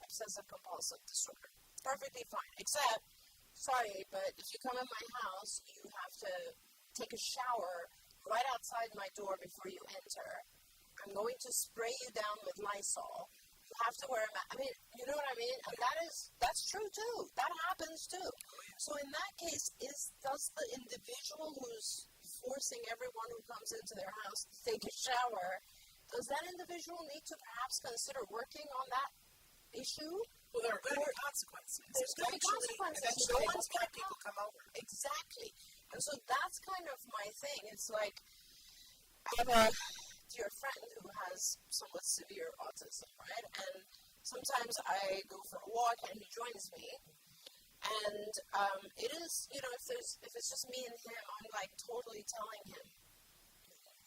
obsessive compulsive disorder. Perfectly fine. Except, sorry, but if you come in my house, you have to take a shower right outside my door before you enter. I'm going to spray you down with Lysol. You have to wear a mask. I mean, you know what I mean? And that's true too. That happens too. So in that case, does the individual who's forcing everyone who comes into their house to take a shower, does that individual need to perhaps consider working on that issue? Well, there are going to be consequences. There's going to be consequences. Eventually, no one's let people come over. Exactly. And so that's kind of my thing. It's like, I have a dear friend who has somewhat severe autism, right? And sometimes I go for a walk and he joins me. And it is, if it's just me and him, I'm like totally telling him,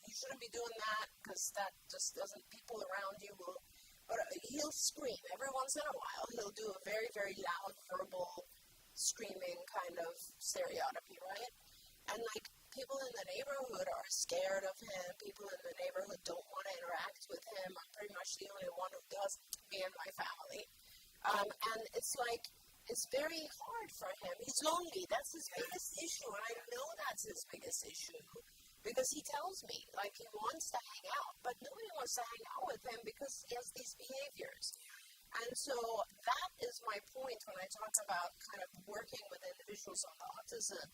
you shouldn't be doing that because that just doesn't, people around you will, but he'll scream. Every once in a while, he'll do a very, very loud verbal screaming kind of stereotypy, right? And like people in the neighborhood are scared of him. People in the neighborhood don't want to interact with him. I'm pretty much the only one who does, me and my family. And it's like, it's very hard for him. He's lonely. That's his biggest issue. And I know that's his biggest issue because he tells me, like, he wants to hang out, but nobody wants to hang out with him because he has these behaviors. And so that is my point when I talk about kind of working with individuals on the autism.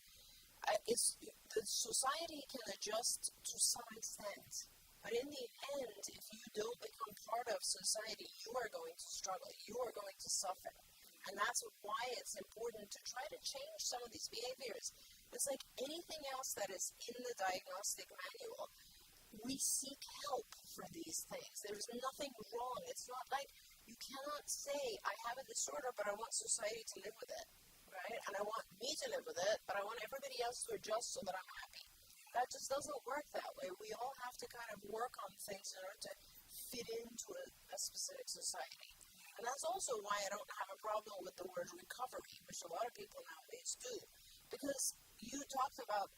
The society can adjust to some extent, but in the end, if you don't become part of society, you are going to struggle. You are going to suffer. And that's why it's important to try to change some of these behaviors. It's like anything else that is in the diagnostic manual. We seek help for these things. There's nothing wrong. It's not like you cannot say, I have a disorder, but I want society to live with it, right? And I want me to live with it, but I want everybody else to adjust so that I'm happy. That just doesn't work that way. We all have to kind of work on things in order to fit into a specific society. And that's also why I don't have a problem with the word recovery, which a lot of people nowadays do. Because you talked about,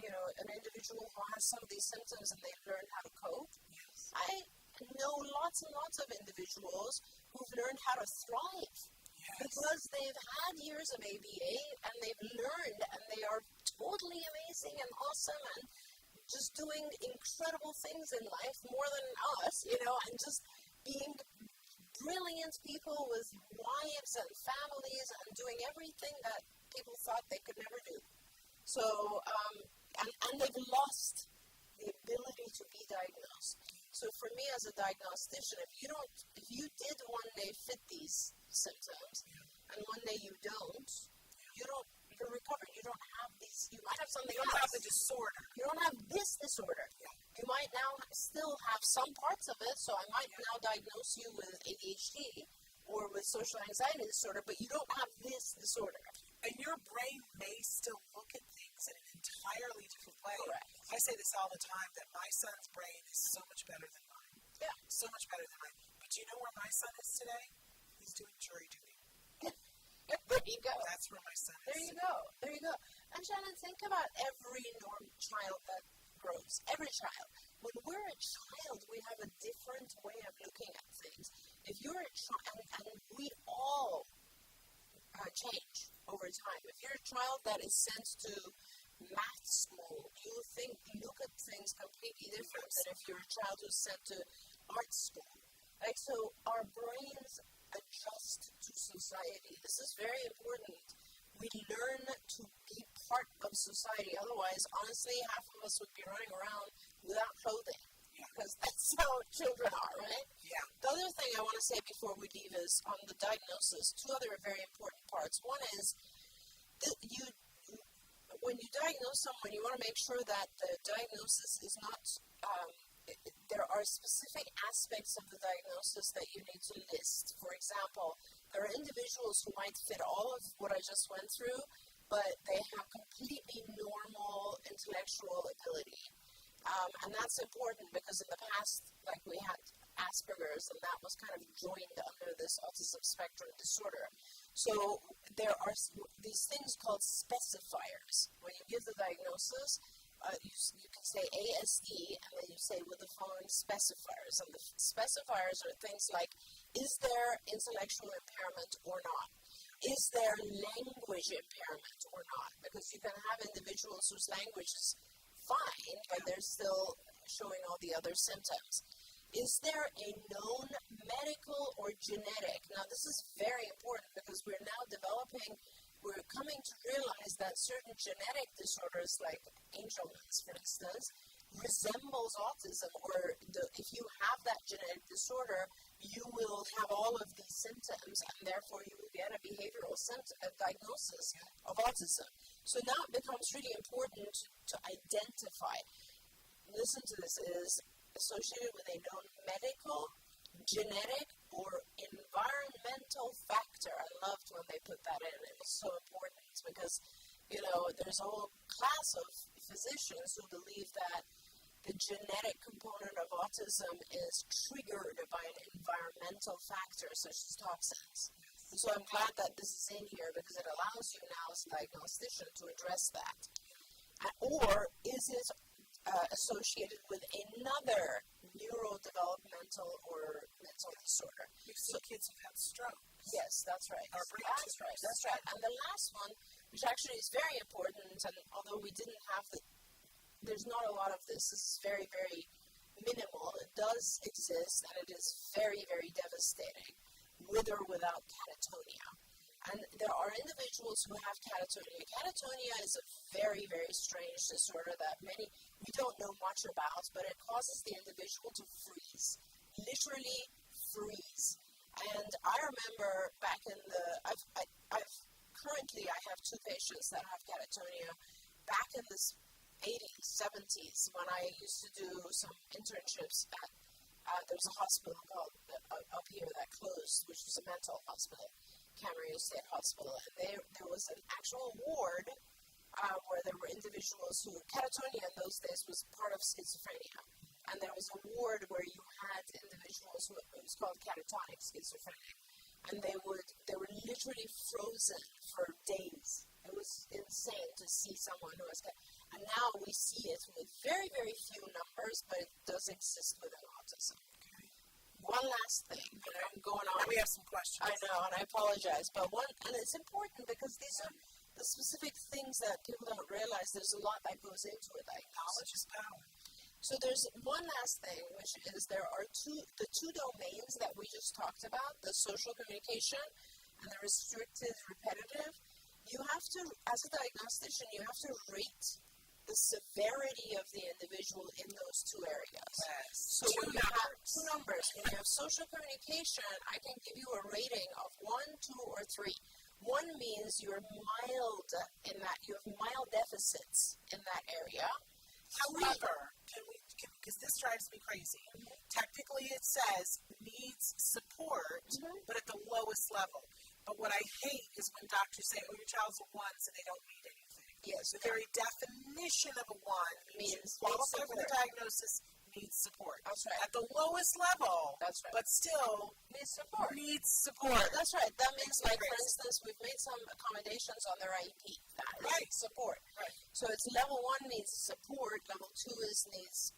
an individual who has some of these symptoms and they've learned how to cope. Yes. I know lots and lots of individuals who've learned how to thrive. Yes. Because they've had years of ABA and they've learned and they are totally amazing and awesome and just doing incredible things in life more than us, and just being brilliant people with wives and families and doing everything that people thought they could never do. So, and they've lost the ability to be diagnosed. So for me as a diagnostician, if you did one day fit these symptoms, and one day you don't, you're recovered. You don't have these, you might have something else. You don't have the disorder. You don't have this disorder. Yeah. You might now still have some parts of it, so I might now diagnose you with ADHD or with social anxiety disorder, but you don't have this disorder. And your brain may still look at things in an entirely different way. Correct. I say this all the time, that my son's brain is so much better than mine. Yeah. So much better than mine. But do you know where my son is today? He's doing jury duty. There you go. That's where my son is. There you go. There you go. And Shannon, think about every child that grows. Every child. When we're a child, we have a different way of looking at things. If you're a child, and we all change over time. If you're a child that is sent to math school, you look at things completely different than if you're a child who's sent to art school. Like, so our brains adjust to society. This is very important. We learn to be part of society. Otherwise, honestly, half of us would be running around without clothing. Because that's how children are, right? Yeah. The other thing I want to say before we leave is on the diagnosis, two other very important parts. One is that when you diagnose someone, you want to make sure that the diagnosis is not, there are specific aspects of the diagnosis that you need to list. For example, there are individuals who might fit all of what I just went through, but they have completely normal intellectual ability. And that's important because in the past, like we had Asperger's, and that was kind of joined under this autism spectrum disorder. So there are these things called specifiers. When you give the diagnosis, you can say ASD, and then you say with the following specifiers. And the specifiers are things like, is there intellectual impairment or not? Is there language impairment or not? Because you can have individuals whose language is fine, but they're still showing all the other symptoms. is there a known medical or genetic? Now, this is very important because we're coming to realize that certain genetic disorders like Angelman's, for instance, resembles autism, or if you have that genetic disorder, you will have all of these symptoms, and therefore you will get a behavioral diagnosis of autism. So now it becomes really important to identify. Listen to this, is associated with a known medical, genetic, or environmental factor. I loved when they put that in. It was so important because, there's a whole class of physicians who believe that the genetic component of autism is triggered by an environmental factor such as toxins. And so I'm glad that this is in here because it allows you now as a diagnostician to address that. Or is it associated with another neurodevelopmental or mental disorder? So kids who've had stroke. Yes, that's right. That's right. And the last one, which actually is very important, and although we didn't have there's not a lot of this. This is very, very minimal. It does exist, and it is very, very devastating, with or without catatonia. And there are individuals who have catatonia. Catatonia is a very, very strange disorder that we don't know much about, but it causes the individual to freeze, literally freeze. And I remember back in currently I have 2 patients that have catatonia. Back in the 80s, 70s, when I used to do some internships at, there was a hospital called up here that closed, which was a mental hospital, Camarillo State Hospital, and there was an actual ward where there were individuals who, catatonia in those days was part of schizophrenia, and there was a ward where you had individuals who, it was called catatonic schizophrenia, and they were literally frozen for days. It was insane to see someone who has and now we see it with very, very few numbers, but it does exist within autism. Okay. One last thing, and I'm going on. And we have some questions. I know, and I apologize, and it's important because these are the specific things that people don't realize. There's a lot that goes into it. Knowledge is power. So there's one last thing, which is there are the two domains that we just talked about, the social communication and the restricted repetitive. You have to, as a diagnostician, you have to rate the severity of the individual in those 2 areas. Yes. So when you have 2 numbers, when you have social communication, I can give you a rating of 1, 2, or 3. 1 means you're mild in that, you have mild deficits in that area. However, because this drives me crazy, technically it says needs support, but at the lowest level. But what I hate is when doctors say, your child's a 1, so they don't need anything. Yes. The very definition of a 1 means qualify for the diagnosis, needs support. That's right. At the lowest level, that's right. But still needs support. That's right. That means, like, for instance, we've made some accommodations on their IEP. That is support. Right. So it's level 1 needs support, level 2 needs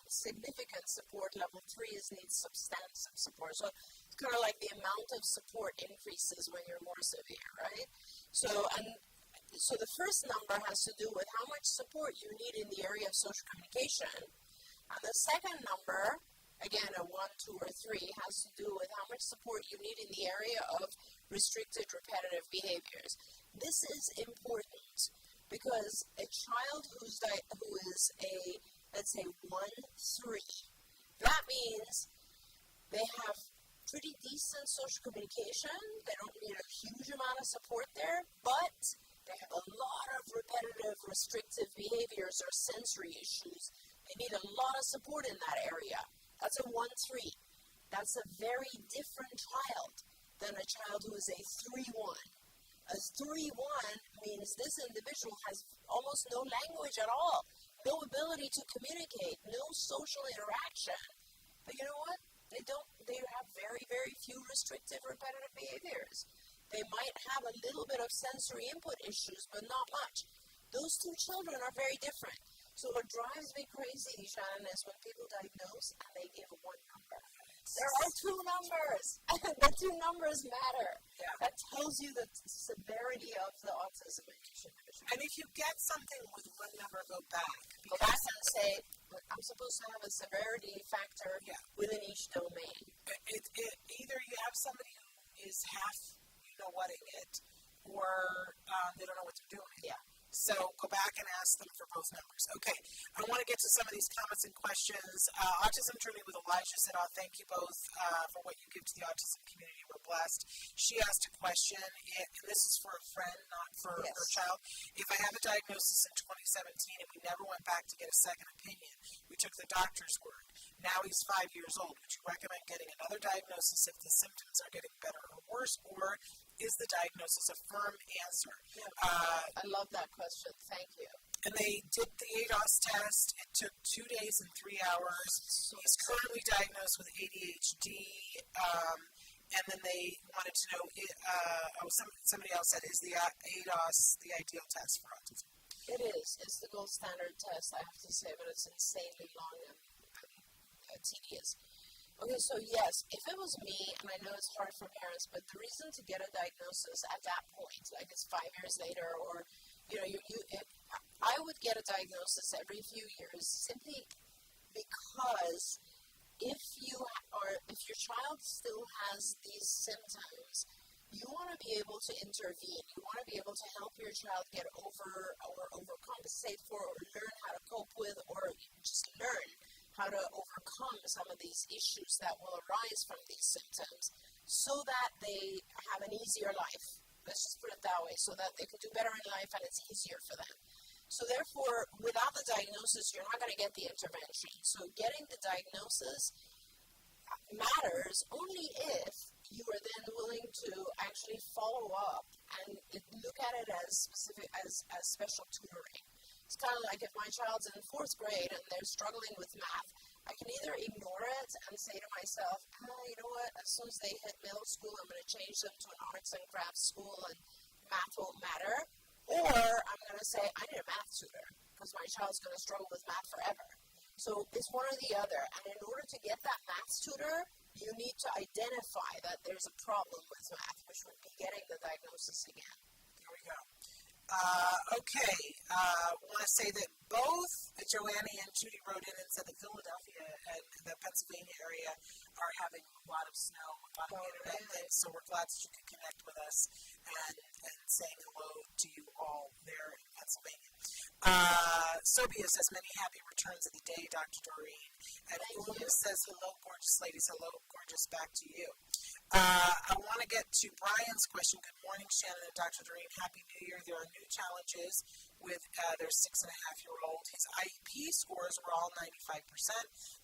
significant support, level 3 needs substantive support. So it's kind of like the amount of support increases when you're more severe, right? So the first number has to do with how much support you need in the area of social communication. And the second number, again, a 1, 2, or 3, has to do with how much support you need in the area of restricted repetitive behaviors. This is important because a child who is a, let's say, 1, 3, that means they have pretty decent social communication. They don't need a huge amount of support there, but they have a lot of repetitive, restrictive behaviors or sensory issues. They need a lot of support in that area. That's a 1, 3. That's a very different child than a child who is a 3, 1. A 3, 1 means this individual has almost no language at all, no ability to communicate, no social interaction. But you know what? They have very, very few restrictive, repetitive behaviors. They might have a little bit of sensory input issues, but not much. Those 2 children are very different. So what drives me crazy, Shannon, is when people diagnose and they give 1 number. There are two numbers, and the two numbers matter. Yeah. That tells you the severity of the autism issue. And if you get something with one number, go back. Go back and say, I'm supposed to have a severity factor within each domain. Either you have somebody who is half, whatting it, or they don't know what they're doing. Yeah. So go back and ask them for both numbers. Okay, I want to get to some of these comments and questions. Autism Journey with Elijah said, thank you both for what you give to the autism community. We're blessed. She asked a question, and this is for a friend, not for her child. If I have a diagnosis in 2017 and we never went back to get a second opinion, we took the doctor's word. Now he's 5 years old. Would you recommend getting another diagnosis if the symptoms are getting better or worse, or is the diagnosis a firm answer? I love that question. Thank you. And they did the ADOS test. It took 2 days and 3 hours. He's currently diagnosed with ADHD. And then they wanted to know, somebody else said, is the ADOS the ideal test for autism? It is. It's the gold standard test, I have to say, but it's insanely long and tedious. Okay, so yes, if it was me, and I know it's hard for parents, but the reason to get a diagnosis at that point, like it's 5 years later, or I would get a diagnosis every few years simply because if your child still has these symptoms, you want to be able to intervene. You want to be able to help your child get over or overcompensate for, or learn how to cope with, or just learn how to overcome some of these issues that will arise from these symptoms so that they have an easier life. Let's just put it that way, so that they can do better in life and it's easier for them. So therefore, without the diagnosis, you're not going to get the intervention. So getting the diagnosis matters only if you are then willing to actually follow up and look at it as special tutoring. It's kind of like if my child's in 4th grade and they're struggling with math, I can either ignore it and say to myself, you know what, as soon as they hit middle school, I'm going to change them to an arts and crafts school and math won't matter. Or I'm going to say, I need a math tutor because my child's going to struggle with math forever. So it's one or the other. And in order to get that math tutor, you need to identify that there's a problem with math, which would be getting the diagnosis again. There we go. I want to say that both Joanne and Judy wrote in and said that Philadelphia and the Pennsylvania area are having a lot of snow, a lot of internet things, so we're glad that you could connect with us and saying hello to you all there in Pennsylvania. Sobia says, many happy returns of the day, Dr. Doreen. And Ulma says, hello, gorgeous ladies. Hello, gorgeous, back to you. I want to get to Brian's question. Good morning, Shannon and Dr. Doreen. Happy New Year. There are new challenges with their 6.5-year-old. His IEP scores were all 95%.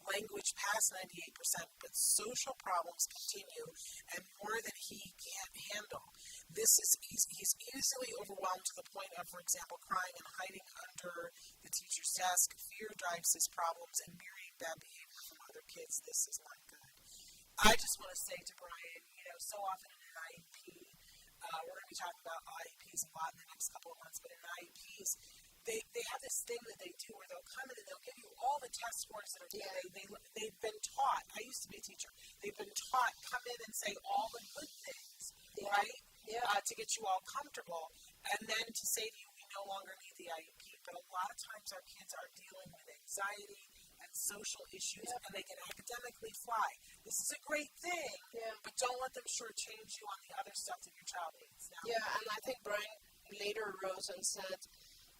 Language passed 98%, but social problems continue and more than he can't handle. He's easily overwhelmed to the point of, for example, crying and hiding under the teacher's desk. Fear drives his problems and mirroring bad behavior from other kids. This is not good. I just want to say to Brian, so often in an IEP, we're going to be talking about IEPs a lot in the next couple of months, but in IEPs, they have this thing that they do where they'll come in and they'll give you all the test scores that are they've been taught. I used to be a teacher. They've been taught, come in and say all the good things, right? To get you all comfortable, and then to say to you, we no longer need the IEP. But a lot of times our kids are dealing with anxiety and social issues, and they can academically fly. This is a great thing, but don't let them shortchange you on the other stuff that your child needs. Now, and I think Brian later rose and said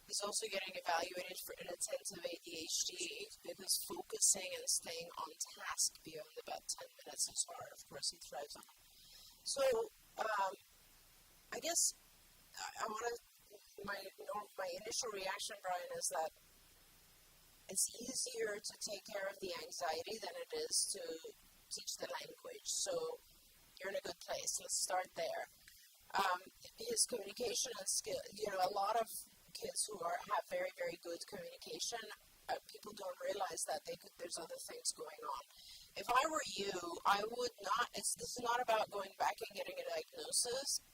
he's also getting evaluated for inattentive ADHD because focusing and staying on task beyond about 10 minutes is hard. Of course, he thrives on it. So, I guess my initial reaction, Brian, is that it's easier to take care of the anxiety than it is to teach the language. So you're in a good place. Let's start there. His communication and skill, a lot of kids who have very, very good communication, people don't realize that there's other things going on. If I were you, I would not, this is not about going back and getting a diagnosis.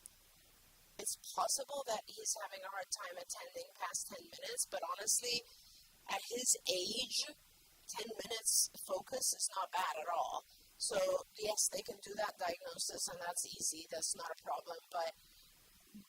It's possible that he's having a hard time attending past 10 minutes, but honestly, at his age, 10 minutes focus is not bad at all. So, yes, they can do that diagnosis, and that's easy. That's not a problem. But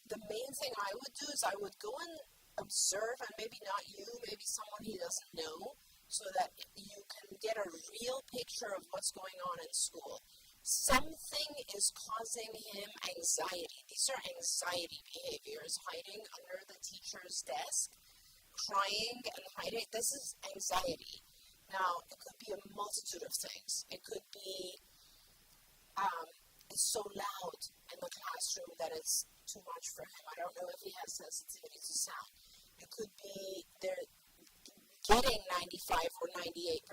the main thing I would do is I would go and observe, and maybe not you, maybe someone he doesn't know, so that you can get a real picture of what's going on in school. Something is causing him anxiety. These are anxiety behaviors, hiding under the teacher's desk, crying and hiding. This is anxiety. Now, it could be a multitude of things. It could be it's so loud in the classroom that it's too much for him. I don't know if he has sensitivity to sound. It could be they're getting 95 or 98%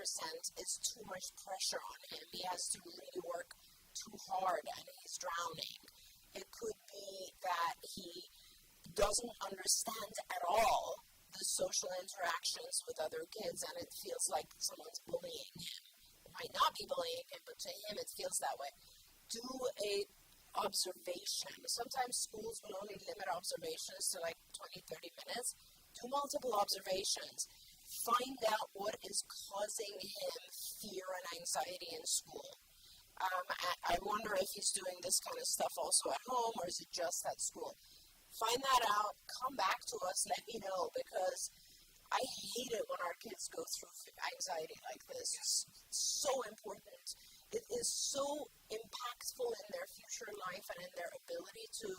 is too much pressure on him. He has to really work too hard and he's drowning. It could be that he doesn't understand at all the social interactions with other kids and it feels like someone's bullying him. It might not be bullying him, but to him it feels that way. Do a observation. Sometimes schools will only limit observations to like 20, 30 minutes. Do multiple observations. Find out what is causing him fear and anxiety in school. I wonder if he's doing this kind of stuff also at home or is it just at school. Find that out. Come back to us. Let me know because I hate it when our kids go through anxiety like this. It's so important. It is so impactful in their future life and in their ability to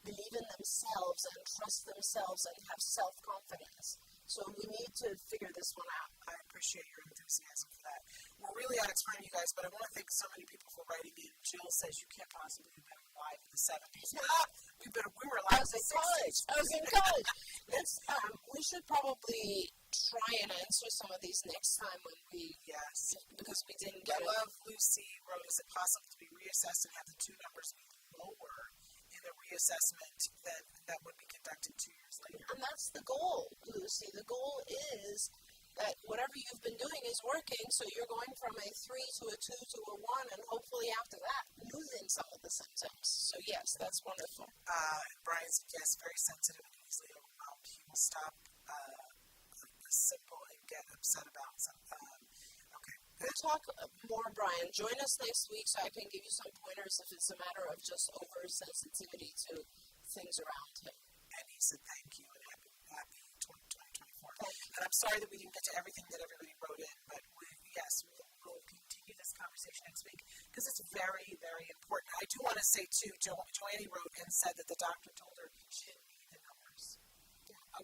believe in themselves and trust themselves and have self-confidence. So we need to figure this one out. I appreciate your enthusiasm for that. We're really out of time, you guys, but I want to thank so many people for writing in. Jill says you can't possibly have been alive in the 70s. We were alive in the 60s. I was in college. We should probably try and answer some of these next time when we, because we didn't get it. I love Lucy wrote, is it possible to be reassessed and have the two numbers be lower in the reassessment that would be conducted 2 years later? And that's the goal, Lucy. The goal is that whatever you've been doing is working, so you're going from a 3 to a 2 to a 1, and hopefully after that, losing some of the symptoms. So yes, that's wonderful. Brian's, very sensitive and easily overwhelmed. He will stop simple and get upset about something. Okay. We'll talk more, Brian. Join us next week so I can give you some pointers if it's a matter of just oversensitivity to things around him. And he said thank you and happy 2024. And I'm sorry that we didn't get to everything that everybody wrote in, but we'll continue this conversation next week because it's very, very important. I do want to say, too, Joanne wrote and said that the doctor told her she didn't need the numbers.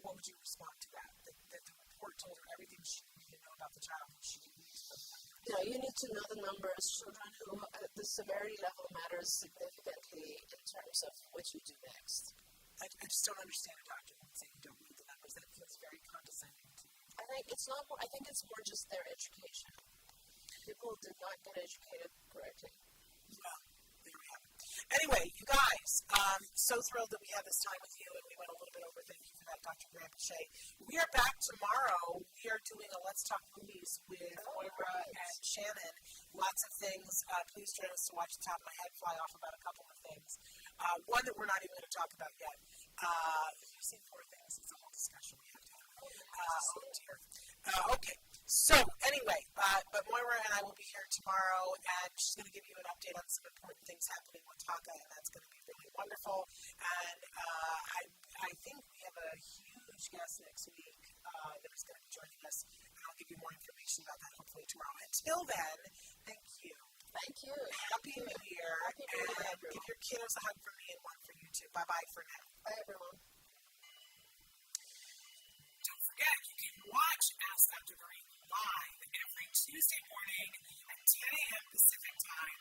What would you respond to that? That the report told her everything she needed to know about the child and she didn't need the numbers. Yeah, you need to know the numbers. Children who the severity level matters significantly in terms of what you do next. I just don't understand a doctor that would say you don't need the numbers. That feels very condescending to me. I think it's more just their education. People did not get educated correctly. Well, there we have it. Anyway, you guys, so thrilled that we had this time with you and we went a little bit over. Thank you for that, Dr. Granpeesheh. We are back tomorrow. We are doing a Let's Talk Movies with Moira and Shannon. Lots of things. Please join us to watch the top of my head fly off about a couple of things. One that we're not even going to talk about yet. You've seen 4 things. It's a whole discussion we have to have. Oh, dear. Okay. So, anyway, but Moira and I will be here tomorrow, and she's going to give you an update on some important things happening with Taka, and that's going to be really wonderful. And I think we have a huge guest next week that is going to be joining us, and I'll give you more information about that hopefully tomorrow. Until then, thank you. Thank you. Happy New Year. Happy New Year, and give your kiddos a hug from me and one for you too. Bye-bye for now. Bye, everyone. Don't forget, you can watch Ask Dr. Doreen live every Tuesday morning at 10 a.m. Pacific Time